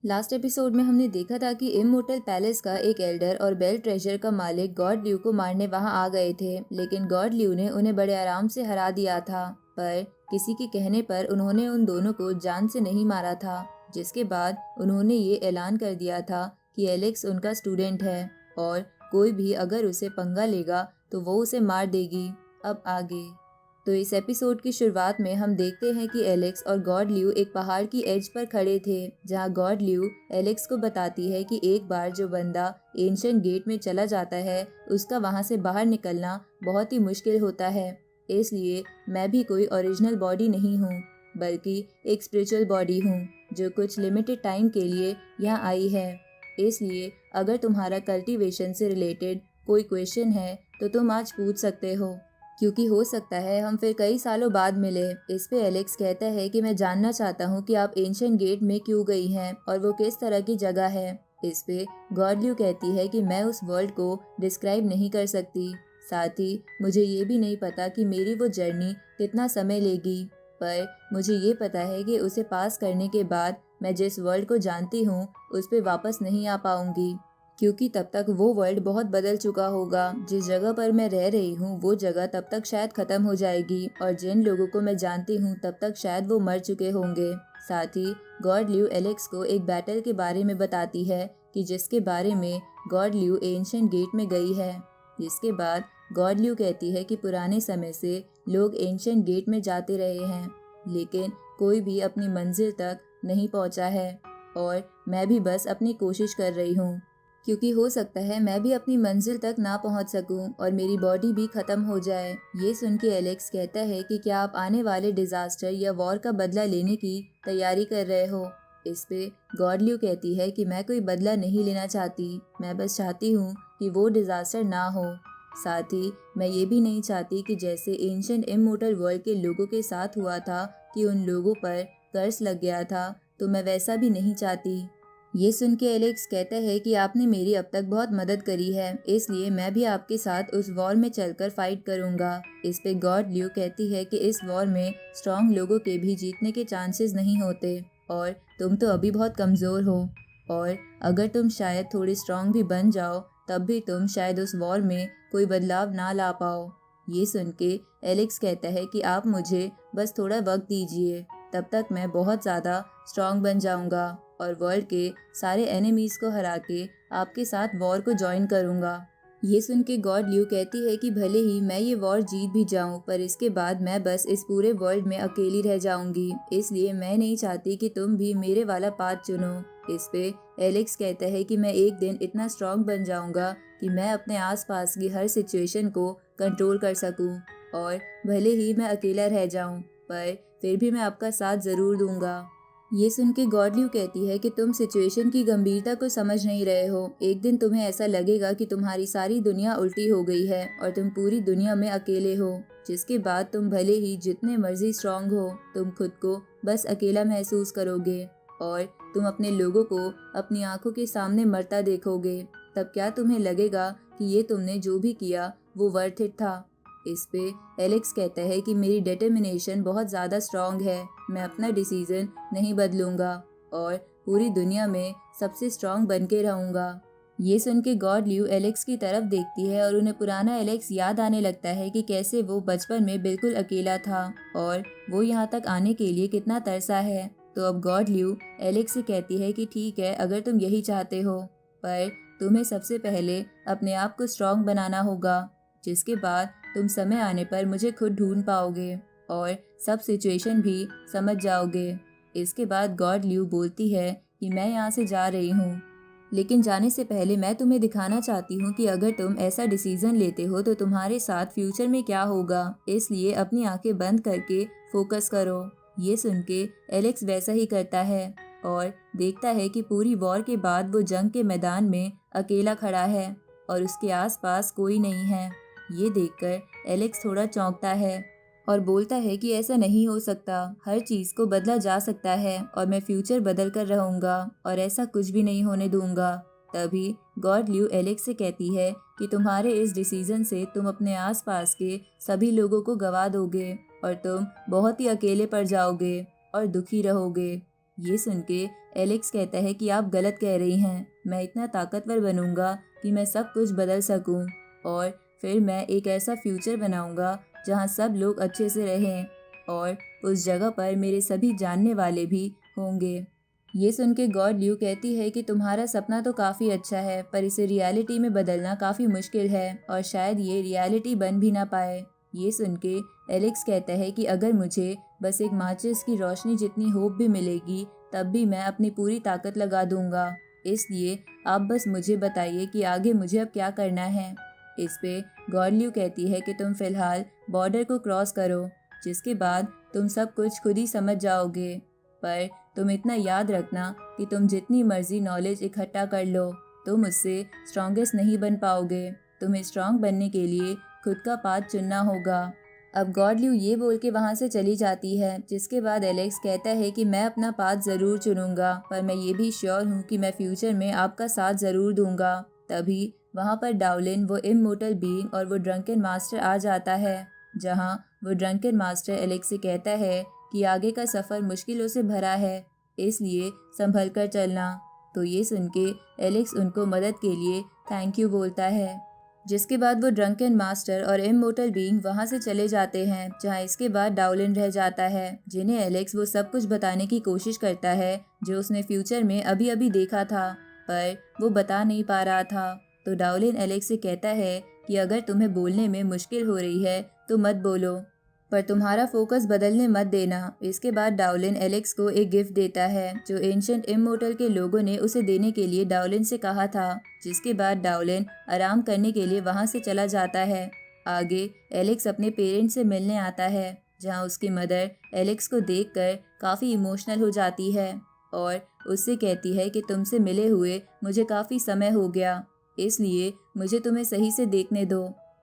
Last episode में हमने देखा था कि इमोर्टल पैलेस का एक एल्डर और बेल ट्रेजर का मालिक गॉड ल्यू को मारने वहां आ गए थे, लेकिन गॉड ल्यू ने उन्हें बड़े आराम से हरा दिया था। पर किसी के कहने पर उन्होंने उन दोनों को जान से नहीं मारा था, जिसके बाद उन्होंने ये ऐलान कर दिया था कि एलेक्स उनका स्टूडेंट है और कोई भी अगर उसे पंगा लेगा तो वो उसे मार देगी। अब आगे तो इस एपिसोड की शुरुआत में हम देखते हैं कि एलेक्स और गॉड ल्यू एक पहाड़ की एज पर खड़े थे, जहां गॉड ल्यू एलेक्स को बताती है कि एक बार जो बंदा एंशिएंट गेट में चला जाता है उसका वहां से बाहर निकलना बहुत ही मुश्किल होता है। इसलिए मैं भी कोई ओरिजिनल बॉडी नहीं हूँ, बल्कि एक स्पिरिचुअल बॉडी हूँ जो कुछ लिमिटेड टाइम के लिए यहाँ आई है। इसलिए अगर तुम्हारा कल्टीवेशन से रिलेटेड कोई क्वेश्चन है तो तुम आज पूछ सकते हो, क्योंकि हो सकता है हम फिर कई सालों बाद मिले। इस पे एलेक्स कहता है कि मैं जानना चाहता हूँ कि आप एंशिएंट गेट में क्यों गई हैं और वो किस तरह की जगह है। इस पे गॉडल्यू कहती है कि मैं उस वर्ल्ड को डिस्क्राइब नहीं कर सकती, साथ ही मुझे ये भी नहीं पता कि मेरी वो जर्नी कितना समय लेगी, पर मुझे ये पता है कि उसे पास करने के बाद मैं जिस वर्ल्ड को जानती हूँ उस पे वापस नहीं आ पाऊंगी, क्योंकि तब तक वो वर्ल्ड बहुत बदल चुका होगा। जिस जगह पर मैं रह रही हूँ वो जगह तब तक शायद खत्म हो जाएगी और जिन लोगों को मैं जानती हूँ तब तक शायद वो मर चुके होंगे। साथ ही गॉड ल्यू एलेक्स को एक बैटल के बारे में बताती है कि जिसके बारे में गॉड ल्यू एंशिएंट गेट में गई है। जिसके बाद गॉड ल्यू कहती है कि पुराने समय से लोग एंशिएंट गेट में जाते रहे हैं, लेकिन कोई भी अपनी मंजिल तक नहीं पहुंचा है और मैं भी बस अपनी कोशिश कर रही हूँ, क्योंकि हो सकता है मैं भी अपनी मंजिल तक ना पहुंच सकूं और मेरी बॉडी भी खत्म हो जाए। ये सुन के एलेक्स कहता है कि क्या आप आने वाले डिजास्टर या वॉर का बदला लेने की तैयारी कर रहे हो। इस पे गॉडल्यू कहती है कि मैं कोई बदला नहीं लेना चाहती, मैं बस चाहती हूँ कि वो डिजास्टर ना हो। साथ ही मैं ये भी नहीं चाहती कि जैसे एंशिएंट इमोर्टल वर्ल्ड के लोगों के साथ हुआ था कि उन लोगों पर कर्स लग गया था, तो मैं वैसा भी नहीं चाहती। ये सुन के एलेक्स कहता है कि आपने मेरी अब तक बहुत मदद करी है, इसलिए मैं भी आपके साथ उस वॉर में चलकर फाइट करूंगा। इस पे गॉड ल्यू कहती है कि इस वॉर में स्ट्रॉन्ग लोगों के भी जीतने के चांसेस नहीं होते और तुम तो अभी बहुत कमज़ोर हो, और अगर तुम शायद थोड़ी स्ट्रॉन्ग भी बन जाओ तब भी तुम शायद उस वॉर में कोई बदलाव ना ला पाओ। ये सुन के एलेक्स कहता है कि आप मुझे बस थोड़ा वक्त दीजिए, तब तक मैं बहुत ज़्यादा स्ट्रॉन्ग बन जाऊंगा और वर्ल्ड के सारे एनिमीज को हरा के आपके साथ वॉर को ज्वाइन करूंगा। ये सुन के गॉड ल्यू कहती है कि भले ही मैं ये वॉर जीत भी जाऊं, पर इसके बाद मैं बस इस पूरे वर्ल्ड में अकेली रह जाऊंगी, इसलिए मैं नहीं चाहती कि तुम भी मेरे वाला पाथ चुनो। इस पे एलेक्स कहता है कि मैं एक दिन इतना स्ट्रांग बन जाऊंगा कि मैं अपने आसपास की हर सिचुएशन को कंट्रोल कर सकूं, और भले ही मैं अकेला रह जाऊं पर फिर भी मैं आपका साथ ज़रूर दूंगा। ये सुन के गॉडल्यू कहती है कि तुम सिचुएशन की गंभीरता को समझ नहीं रहे हो। एक दिन तुम्हें ऐसा लगेगा कि तुम्हारी सारी दुनिया उल्टी हो गई है और तुम पूरी दुनिया में अकेले हो, जिसके बाद तुम भले ही जितने मर्जी स्ट्रांग हो, तुम खुद को बस अकेला महसूस करोगे और तुम अपने लोगों को अपनी आंखों के सामने मरता देखोगे। तब क्या तुम्हें लगेगा कि ये तुमने जो भी किया वो वर्थ इट था। इस पे एलेक्स कहता है कि मेरी डिटर्मिनेशन बहुत ज़्यादा स्ट्रांग है, मैं अपना डिसीजन नहीं बदलूंगा और पूरी दुनिया में सबसे स्ट्रांग बन के रहूंगा। ये सुन के गॉड ल्यू एलेक्स की तरफ देखती है और उन्हें पुराना एलेक्स याद आने लगता है कि कैसे वो बचपन में बिल्कुल अकेला था और वो यहाँ तक आने के लिए कितना तरसा है। तो अब गॉड ल्यू एलेक्स से कहती है कि ठीक है, अगर तुम यही चाहते हो, पर तुम्हें सबसे पहले अपने आप को स्ट्रांग बनाना होगा, जिसके बाद तुम समय आने पर मुझे खुद ढूंढ पाओगे और सब सिचुएशन भी समझ जाओगे। इसके बाद गॉड ल्यू बोलती है कि मैं यहाँ से जा रही हूँ, लेकिन जाने से पहले मैं तुम्हें दिखाना चाहती हूँ कि अगर तुम ऐसा डिसीजन लेते हो तो तुम्हारे साथ फ्यूचर में क्या होगा, इसलिए अपनी आंखें बंद करके फोकस करो। ये सुन के एलेक्स वैसा ही करता है और देखता है कि पूरी वॉर के बाद वो जंग के मैदान में अकेला खड़ा है और उसके आसपास कोई नहीं है। ये देखकर एलेक्स थोड़ा चौंकता है और बोलता है कि ऐसा नहीं हो सकता, हर चीज़ को बदला जा सकता है और मैं फ्यूचर बदल कर रहूँगा और ऐसा कुछ भी नहीं होने दूंगा। तभी गॉड ल्यू एलेक्स से कहती है कि तुम्हारे इस डिसीजन से तुम अपने आसपास के सभी लोगों को गवा दोगे और तुम बहुत ही अकेले पड़ जाओगे और दुखी रहोगे। ये सुन के एलेक्स कहता है कि आप गलत कह रही हैं। मैं इतना ताकतवर बनूंगा कि मैं सब कुछ बदल सकूं और फिर मैं एक ऐसा फ्यूचर बनाऊंगा जहां सब लोग अच्छे से रहें और उस जगह पर मेरे सभी जानने वाले भी होंगे। ये सुन के गॉड ल्यू कहती है कि तुम्हारा सपना तो काफ़ी अच्छा है, पर इसे रियलिटी में बदलना काफ़ी मुश्किल है और शायद ये रियलिटी बन भी ना पाए। ये सुन के एलेक्स कहता है कि अगर मुझे बस एक माचिस की रोशनी जितनी होप भी मिलेगी तब भी मैं अपनी पूरी ताकत लगा दूंगा। इसलिए आप बस मुझे बताइए कि आगे मुझे अब क्या करना है। इस पे गॉड ल्यू कहती है कि तुम फिलहाल बॉर्डर को क्रॉस करो, जिसके बाद तुम सब कुछ खुद ही समझ जाओगे। पर तुम इतना याद रखना कि तुम जितनी मर्जी नॉलेज इकट्ठा कर लो, तुम उससे स्ट्रॉन्गेस्ट नहीं बन पाओगे। तुम्हें स्ट्रॉन्ग बनने के लिए खुद का पाथ चुनना होगा। अब गॉड ल्यू ये बोल के वहाँ से चली जाती है, जिसके बाद एलेक्स कहता है कि मैं अपना पाथ ज़रूर चुनूंगा, पर मैं ये भी श्योर हूँ कि मैं फ्यूचर में आपका साथ ज़रूर दूंगा। तभी वहाँ पर डाउलिन, वो इमोर्टल बीइंग और वो ड्रंकन मास्टर आ जाता है, जहाँ वो ड्रंकन मास्टर एलेक्स से कहता है कि आगे का सफ़र मुश्किलों से भरा है, इसलिए संभल कर चलना। तो ये सुन के एलेक्स उनको मदद के लिए थैंक यू बोलता है, जिसके बाद वो ड्रंकन मास्टर और इमोर्टल बीइंग वहाँ से चले जाते हैं, जहाँ इसके बाद डाउलिन रह जाता है, जिन्हें एलेक्स वो सब कुछ बताने की कोशिश करता है जो उसने फ्यूचर में अभी अभी देखा था, पर वो बता नहीं पा रहा था। तो डाउलिन एलेक्स से कहता है कि अगर तुम्हें बोलने में मुश्किल हो रही है तो मत बोलो, पर तुम्हारा फोकस बदलने मत देना। इसके बाद डाउलिन एलेक्स को एक गिफ्ट देता है जो एंशिएंट इमोर्टल के लोगों ने उसे देने के लिए डाउलिन से कहा था, जिसके बाद डाउलिन आराम करने के लिए वहां से चला जाता है। आगे एलेक्स अपने पेरेंट्स से मिलने आता है, जहां उसकी मदर एलेक्स को देखकर काफ़ी इमोशनल हो जाती है और उससे कहती है कि तुमसे मिले हुए मुझे काफ़ी समय हो गया, इसलिए मुझे तुम्हें सही से देखने दो।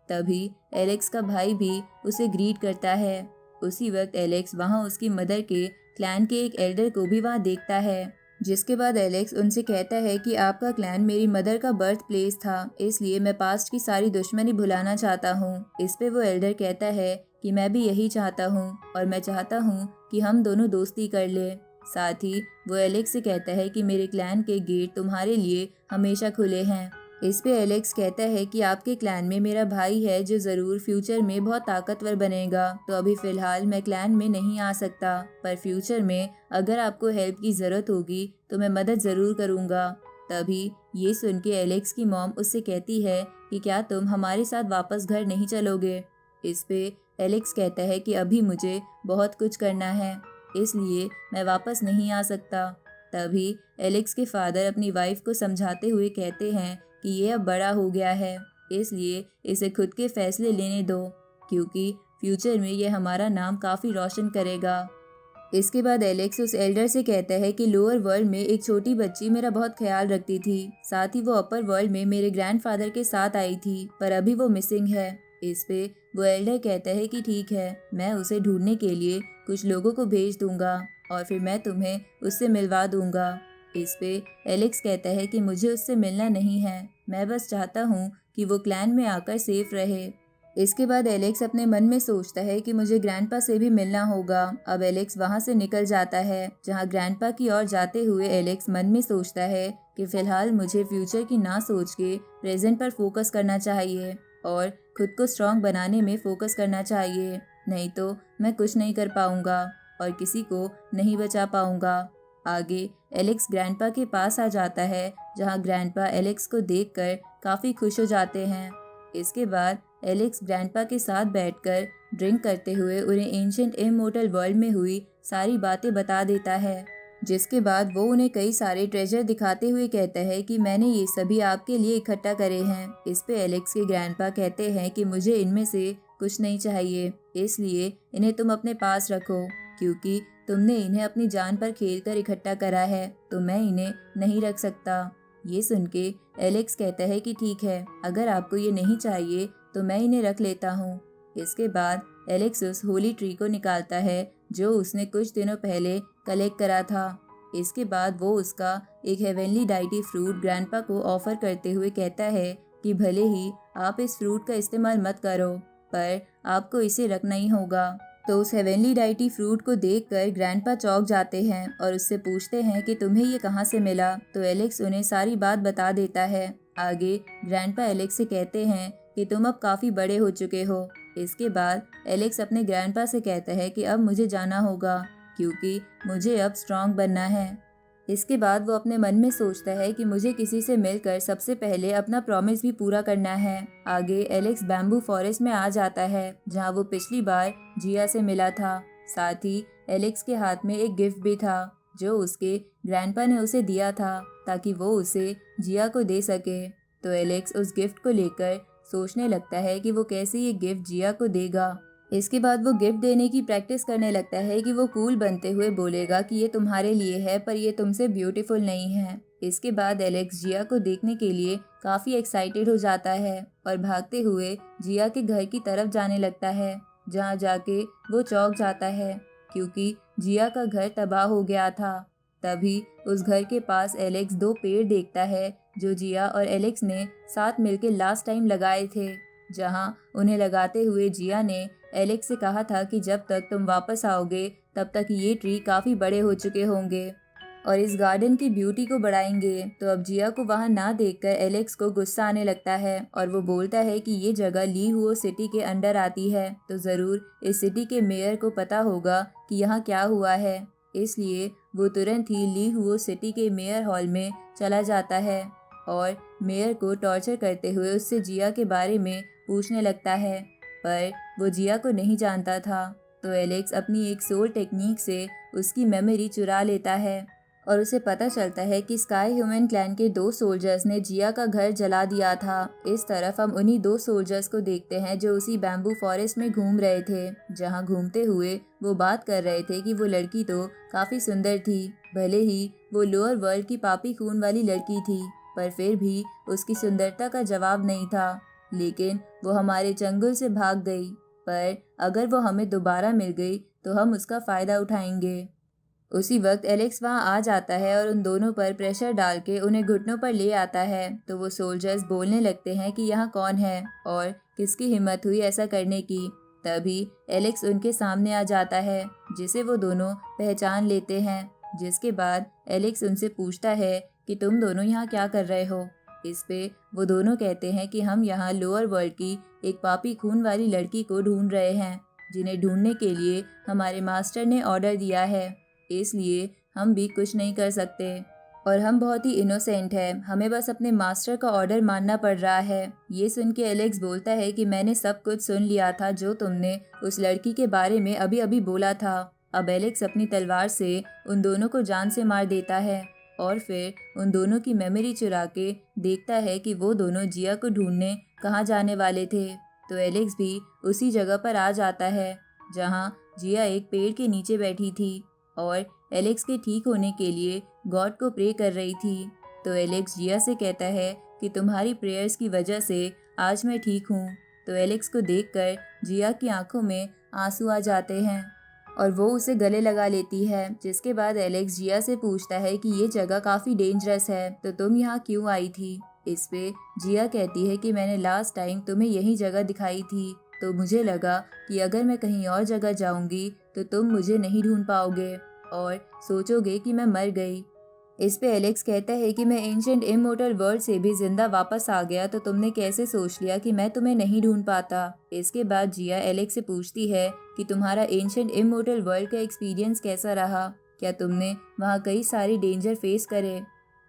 तभी एलेक्स का भाई भी उसे ग्रीट करता है। उसी वक्त एलेक्स वहाँ उसकी मदर के क्लैन के एक एल्डर को भी वहाँ देखता है, जिसके बाद एलेक्स उनसे कहता है कि आपका क्लैन मेरी मदर का बर्थ प्लेस था, इसलिए मैं पास्ट की सारी दुश्मनी भुलाना चाहता हूँ। इस पे वो एल्डर कहता है कि मैं भी यही चाहता हूँ और मैं चाहता हूँ कि हम दोनों दोस्ती कर ले। साथ ही वो एलेक्स से कहता है कि मेरे क्लैन के गेट तुम्हारे लिए हमेशा खुले हैं। इस पे एलेक्स कहता है कि आपके क्लैन में मेरा भाई है जो ज़रूर फ्यूचर में बहुत ताकतवर बनेगा, तो अभी फ़िलहाल मैं क्लैन में नहीं आ सकता, पर फ्यूचर में अगर आपको हेल्प की ज़रूरत होगी तो मैं मदद ज़रूर करूँगा। तभी ये सुन के एलेक्स की मॉम उससे कहती है कि क्या तुम हमारे साथ वापस घर नहीं चलोगे। इस पे एलेक्स कहता है कि अभी मुझे बहुत कुछ करना है, इसलिए मैं वापस नहीं आ सकता। तभी एलेक्स के फादर अपनी वाइफ को समझाते हुए कहते हैं कि ये अब बड़ा हो गया है, इसलिए इसे खुद के फैसले लेने दो, क्योंकि फ्यूचर में ये हमारा नाम काफ़ी रोशन करेगा। इसके बाद एलेक्स उस एल्डर से कहता है कि लोअर वर्ल्ड में एक छोटी बच्ची मेरा बहुत ख्याल रखती थी, साथ ही वो अपर वर्ल्ड में मेरे ग्रैंडफादर के साथ आई थी, पर अभी वो मिसिंग है। इस पे वो एल्डर कहता है कि ठीक है, मैं उसे ढूंढने के लिए कुछ लोगों को भेज दूंगा और फिर मैं तुम्हें उससे मिलवा दूंगा। इस पे एलेक्स कहता है कि मुझे उससे मिलना नहीं है, मैं बस चाहता हूँ कि वो क्लैन में आकर सेफ रहे। इसके बाद एलेक्स अपने मन में सोचता है कि मुझे ग्रैंडपा से भी मिलना होगा। अब एलेक्स वहाँ से निकल जाता है, जहाँ ग्रैंडपा की ओर जाते हुए एलेक्स मन में सोचता है कि फ़िलहाल मुझे फ्यूचर की ना सोच के प्रेजेंट पर फोकस करना चाहिए और खुद को स्ट्रॉन्ग बनाने में फोकस करना चाहिए, नहीं तो मैं कुछ नहीं कर पाऊँगा और किसी को नहीं बचा पाऊँगा। आगे एलेक्स ग्रैंडपा के पास आ जाता है, जहाँ ग्रैंडपा एलेक्स को देखकर काफ़ी खुश हो जाते हैं। इसके बाद एलेक्स ग्रैंडपा के साथ बैठकर ड्रिंक करते हुए उन्हें एंशिएंट इमोर्टल वर्ल्ड में हुई सारी बातें बता देता है, जिसके बाद वो उन्हें कई सारे ट्रेजर दिखाते हुए कहता है कि मैंने ये सभी आपके लिए इकट्ठा करे हैं। इस पे एलेक्स के ग्रैंडपा कहते हैं कि मुझे इनमें से कुछ नहीं चाहिए, इसलिए इन्हें तुम अपने पास रखो, क्योंकि तुमने इन्हें अपनी जान पर खेल कर इकट्ठा करा है, तो मैं इन्हें नहीं रख सकता। ये सुन के एलेक्स कहता है कि ठीक है, अगर आपको ये नहीं चाहिए तो मैं इन्हें रख लेता हूँ। इसके बाद एलेक्स उस होली ट्री को निकालता है जो उसने कुछ दिनों पहले कलेक्ट करा था। इसके बाद वो उसका एक हेवनली डाइटी फ्रूट ग्रैंडपा को ऑफर करते हुए कहता है कि भले ही आप इस फ्रूट का इस्तेमाल मत करो, पर आपको इसे रखना ही होगा। तो उस हेवनली डाइटी फ्रूट को देखकर ग्रैंडपा चौंक जाते हैं और उससे पूछते हैं कि तुम्हें ये कहाँ से मिला। तो एलेक्स उन्हें सारी बात बता देता है। आगे ग्रैंडपा एलेक्स से कहते हैं कि तुम अब काफ़ी बड़े हो चुके हो। इसके बाद एलेक्स अपने ग्रैंडपा से कहता है कि अब मुझे जाना होगा क्योंकि मुझे अब स्ट्रांग बनना है। इसके बाद वो अपने मन में सोचता है कि मुझे किसी से मिलकर सबसे पहले अपना प्रॉमिस भी पूरा करना है। आगे एलेक्स बैम्बू फॉरेस्ट में आ जाता है जहाँ वो पिछली बार जिया से मिला था। साथ ही एलेक्स के हाथ में एक गिफ्ट भी था जो उसके ग्रैंडपा ने उसे दिया था ताकि वो उसे जिया को दे सके। तो एलेक्स उस गिफ्ट को लेकर सोचने लगता है कि वो कैसे ये गिफ्ट जिया को देगा। इसके बाद वो गिफ्ट देने की प्रैक्टिस करने लगता है कि वो कूल बनते हुए बोलेगा कि ये तुम्हारे लिए है पर ये तुमसे ब्यूटीफुल नहीं है। इसके बाद एलेक्स जिया को देखने के लिए काफ़ी एक्साइटेड हो जाता है और भागते हुए जिया के घर की तरफ जाने लगता है जहाँ जाके वो चौंक जाता है क्योंकि जिया का घर तबाह हो गया था। तभी उस घर के पास एलेक्स दो पेड़ देखता है जो जिया और एलेक्स ने साथ मिलकर लास्ट टाइम लगाए थे, जहाँ उन्हें लगाते हुए जिया ने एलेक्स से कहा था कि जब तक तुम वापस आओगे तब तक ये ट्री काफ़ी बड़े हो चुके होंगे और इस गार्डन की ब्यूटी को बढ़ाएंगे। तो अब जिया को वहाँ ना देखकर एलेक्स को गुस्सा आने लगता है और वो बोलता है कि ये जगह ली हुओ सिटी के अंडर आती है तो ज़रूर इस सिटी के मेयर को पता होगा कि यहाँ क्या हुआ है। इसलिए वो तुरंत ही ली हुओ सिटी के मेयर हॉल में चला जाता है और मेयर को टॉर्चर करते हुए उससे जिया के बारे में पूछने लगता है, पर वो जिया को नहीं जानता था। तो एलेक्स अपनी एक सोल टेक्निक से उसकी मेमोरी चुरा लेता है और उसे पता चलता है कि स्काई ह्यूमन क्लैन के दो सोल्जर्स ने जिया का घर जला दिया था। इस तरफ हम उन्हीं दो सोल्जर्स को देखते हैं जो उसी बैम्बू फॉरेस्ट में घूम रहे थे, जहां घूमते हुए वो बात कर रहे थे कि वो लड़की तो काफ़ी सुंदर थी, भले ही वो लोअर वर्ल्ड की पापी खून वाली लड़की थी, पर फिर भी उसकी सुंदरता का जवाब नहीं था। लेकिन वो हमारे चंगुल से भाग गई, पर अगर वो हमें दोबारा मिल गई तो हम उसका फ़ायदा उठाएंगे। उसी वक्त एलेक्स वहां आ जाता है और उन दोनों पर प्रेशर डाल के उन्हें घुटनों पर ले आता है। तो वो सोल्जर्स बोलने लगते हैं कि यहाँ कौन है और किसकी हिम्मत हुई ऐसा करने की। तभी एलेक्स उनके सामने आ जाता है जिसे वो दोनों पहचान लेते हैं, जिसके बाद एलेक्स उनसे पूछता है कि तुम दोनों यहाँ क्या कर रहे हो। इस पे वो दोनों कहते हैं कि हम यहाँ लोअर वर्ल्ड की एक पापी खून वाली लड़की को ढूंढ रहे हैं जिन्हें ढूंढने के लिए हमारे मास्टर ने ऑर्डर दिया है, इसलिए हम भी कुछ नहीं कर सकते और हम बहुत ही इनोसेंट हैं, हमें बस अपने मास्टर का ऑर्डर मानना पड़ रहा है। ये सुन के एलेक्स बोलता है कि मैंने सब कुछ सुन लिया था जो तुमने उस लड़की के बारे में अभी अभी बोला था। अब एलेक्स अपनी तलवार से उन दोनों को जान से मार देता है और फिर उन दोनों की मेमोरी चुरा के देखता है कि वो दोनों जिया को ढूंढने कहाँ जाने वाले थे। तो एलेक्स भी उसी जगह पर आ जाता है जहाँ जिया एक पेड़ के नीचे बैठी थी और एलेक्स के ठीक होने के लिए गॉड को प्रे कर रही थी। तो एलेक्स जिया से कहता है कि तुम्हारी प्रेयर्स की वजह से आज मैं ठीक हूँ। तो एलेक्स को देखकर जिया की आंखों में आंसू आ जाते हैं और वो उसे गले लगा लेती है, जिसके बाद एलेक्स जिया से पूछता है कि ये जगह काफ़ी डेंजरस है तो तुम यहाँ क्यों आई थी। इस पे जिया कहती है कि मैंने लास्ट टाइम तुम्हें यही जगह दिखाई थी तो मुझे लगा कि अगर मैं कहीं और जगह जाऊंगी तो तुम मुझे नहीं ढूंढ पाओगे और सोचोगे कि मैं मर गई। इस पे एलेक्स कहता है कि मैं एंशिएंट इमॉर्टल वर्ल्ड से भी जिंदा वापस आ गया तो तुमने कैसे सोच लिया कि मैं तुम्हें नहीं ढूंढ पाता। इसके बाद जिया एलेक्स से पूछती है कि तुम्हारा एंशिएंट इमॉर्टल वर्ल्ड का एक्सपीरियंस कैसा रहा, क्या तुमने वहाँ कई सारी डेंजर फेस करे।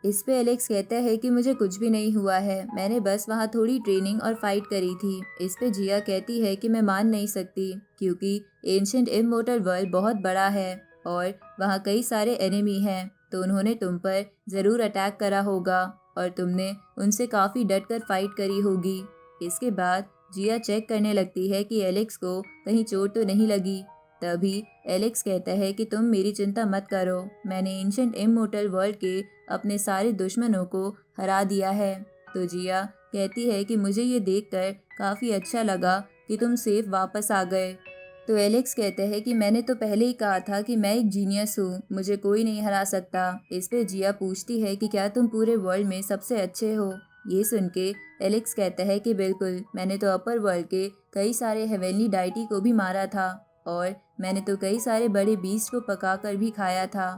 इस पे एलेक्स कहता है कि मुझे कुछ भी नहीं हुआ है, मैंने बस वहाँ थोड़ी ट्रेनिंग और फाइट करी थी। इस पे जिया कहती है कि मैं मान नहीं सकती क्योंकि एंशिएंट इमॉर्टल वर्ल्ड बहुत बड़ा है और वहाँ कई सारे एनिमी हैं तो उन्होंने तुम पर ज़रूर अटैक करा होगा और तुमने उनसे काफ़ी डट कर फाइट करी होगी। इसके बाद जिया चेक करने लगती है कि एलेक्स को कहीं चोट तो नहीं लगी। तभी एलेक्स कहता है कि तुम मेरी चिंता मत करो, मैंने एंशिएंट इमॉर्टल वर्ल्ड के अपने सारे दुश्मनों को हरा दिया है। तो जिया कहती है कि मुझे ये देखकर काफ़ी अच्छा लगा कि तुम सेफ वापस आ गए। तो एलेक्स कहते हैं कि मैंने तो पहले ही कहा था कि मैं एक जीनियस हूँ, मुझे कोई नहीं हरा सकता। इस पे जिया पूछती है कि क्या तुम पूरे वर्ल्ड में सबसे अच्छे हो। ये सुन के एलेक्स कहता है कि बिल्कुल, मैंने तो अपर वर्ल्ड के कई सारे हेवनली डाइटी को भी मारा था और मैंने तो कई सारे बड़े बीस्ट को पका कर भी खाया था।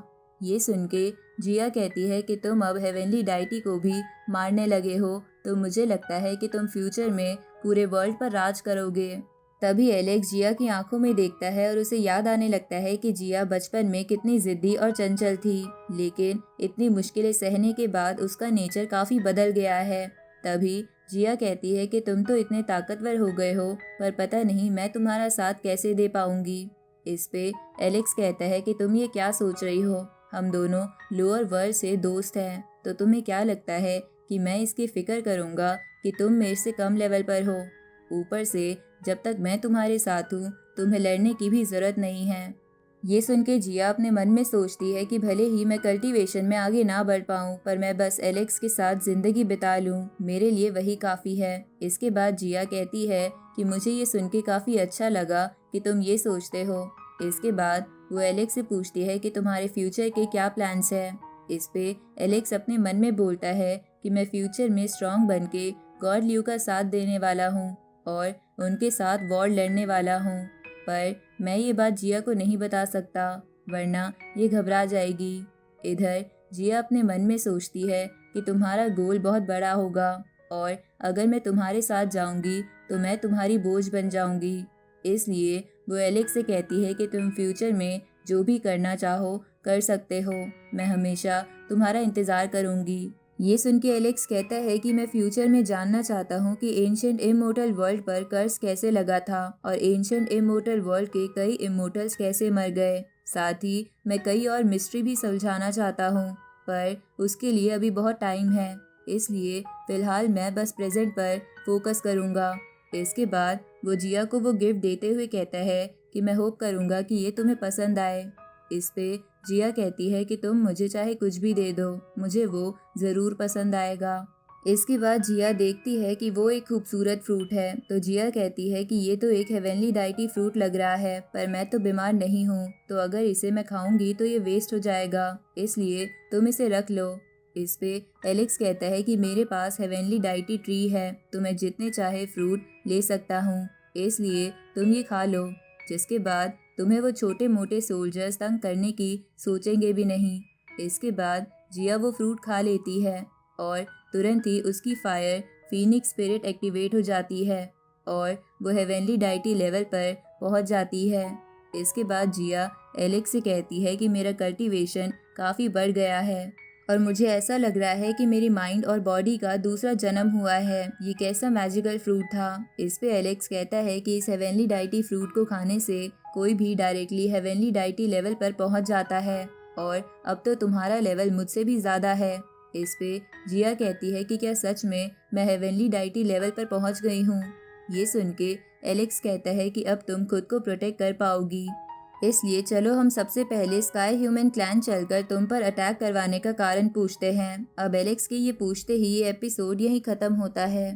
ये सुन के जिया कहती है कि तुम अब हेवनली डाइटी को भी मारने लगे हो, तो मुझे लगता है कि तुम फ्यूचर में पूरे वर्ल्ड पर राज करोगे। तभी एलेक्स जिया की आंखों में देखता है और उसे याद आने लगता है कि जिया बचपन में कितनी जिद्दी और चंचल थी, लेकिन इतनी मुश्किलें सहने के बाद उसका नेचर काफ़ी बदल गया है। तभी जिया कहती है कि तुम तो इतने ताकतवर हो गए हो, पर पता नहीं मैं तुम्हारा साथ कैसे दे पाऊंगी। इस पे एलेक्स कहता है कि तुम ये क्या सोच रही हो, हम दोनों लोअर वर्ल्ड से दोस्त हैं, तो तुम्हें क्या लगता है कि मैं इसकी फिक्र करूंगा कि तुम मेरे से कम लेवल पर हो। ऊपर से जब तक मैं तुम्हारे साथ हूँ तुम्हें लड़ने की भी जरूरत नहीं है। ये सुन के जिया अपने मन में सोचती है कि भले ही मैं कल्टीवेशन में आगे ना बढ़ पाऊँ, पर मैं बस एलेक्स के साथ जिंदगी बिता लूँ, मेरे लिए वही काफ़ी है। इसके बाद जिया कहती है कि मुझे ये सुन के काफ़ी अच्छा लगा कि तुम ये सोचते हो। इसके बाद वो एलेक्स से पूछती है कि तुम्हारे फ्यूचर के क्या प्लान्स हैं। इस पे एलेक्स अपने मन में बोलता है कि मैं फ्यूचर में स्ट्रांग बन के गॉड ल्यू का साथ देने वाला हूँ और उनके साथ वॉर लड़ने वाला हूँ, पर मैं ये बात जिया को नहीं बता सकता, वरना ये घबरा जाएगी। इधर जिया अपने मन में सोचती है कि तुम्हारा गोल बहुत बड़ा होगा और अगर मैं तुम्हारे साथ जाऊंगी तो मैं तुम्हारी बोझ बन जाऊंगी। इसलिए वो एलेक्स से कहती है कि तुम फ्यूचर में जो भी करना चाहो कर सकते हो, मैं हमेशा तुम्हारा इंतज़ार करूंगी। ये सुन के एलेक्स कहता है कि मैं फ्यूचर में जानना चाहता हूँ कि एंशिएंट इमोर्टल वर्ल्ड पर कर्स कैसे लगा था और एंशिएंट इमोर्टल वर्ल्ड के कई इमोर्टल्स कैसे मर गए। साथ ही मैं कई और मिस्ट्री भी सुलझाना चाहता हूँ, पर उसके लिए अभी बहुत टाइम है, इसलिए फिलहाल मैं बस प्रेजेंट पर फोकस करूँगा। इसके बाद वो जिया को वो गिफ्ट देते हुए कहता है कि मैं होप करूँगा कि ये तुम्हें पसंद आए। इस पे जिया कहती है कि तुम मुझे चाहे कुछ भी दे दो, मुझे वो ज़रूर पसंद आएगा। इसके बाद जिया देखती है कि वो एक खूबसूरत फ्रूट है, तो जिया कहती है कि ये तो एक हेवनली डाइटी फ्रूट लग रहा है, पर मैं तो बीमार नहीं हूँ, तो अगर इसे मैं खाऊंगी तो ये वेस्ट हो जाएगा, इसलिए तुम इसे रख लो। इस पे एलेक्स कहता है कि मेरे पास हेवनली डाइटी ट्री है, तो मैं जितने चाहे फ्रूट ले सकता हूँ, इसलिए तुम ये खा लो। जिसके बाद तुम्हें वो छोटे मोटे सोल्जर्स तंग करने की सोचेंगे भी नहीं। इसके बाद जिया वो फ्रूट खा लेती है और तुरंत ही उसकी फायर फीनिक्स स्पिरिट एक्टिवेट हो जाती है और वो हेवनली डाइटी लेवल पर पहुंच जाती है। इसके बाद जिया एलेक्स से कहती है कि मेरा कल्टीवेशन काफ़ी बढ़ गया है और मुझे ऐसा लग रहा है कि मेरी माइंड और बॉडी का दूसरा जन्म हुआ है, ये कैसा मैजिकल फ्रूट था। इस पे एलेक्स कहता है कि इस हेवनली डाइटी फ्रूट को खाने से कोई भी डायरेक्टली हेवनली डाइटी लेवल पर पहुंच जाता है और अब तो तुम्हारा लेवल मुझसे भी ज़्यादा है। इस पे जिया कहती है कि क्या सच में मैं हेवनली डाइटी लेवल पर पहुंच गई हूँ। ये सुन के एलेक्स कहता है कि अब तुम खुद को प्रोटेक्ट कर पाओगी, इसलिए चलो हम सबसे पहले स्काई ह्यूमन क्लैन चलकर तुम पर अटैक करवाने का कारण पूछते हैं। अब एलेक्स के ये पूछते ही ये एपिसोड यहीं ख़त्म होता है।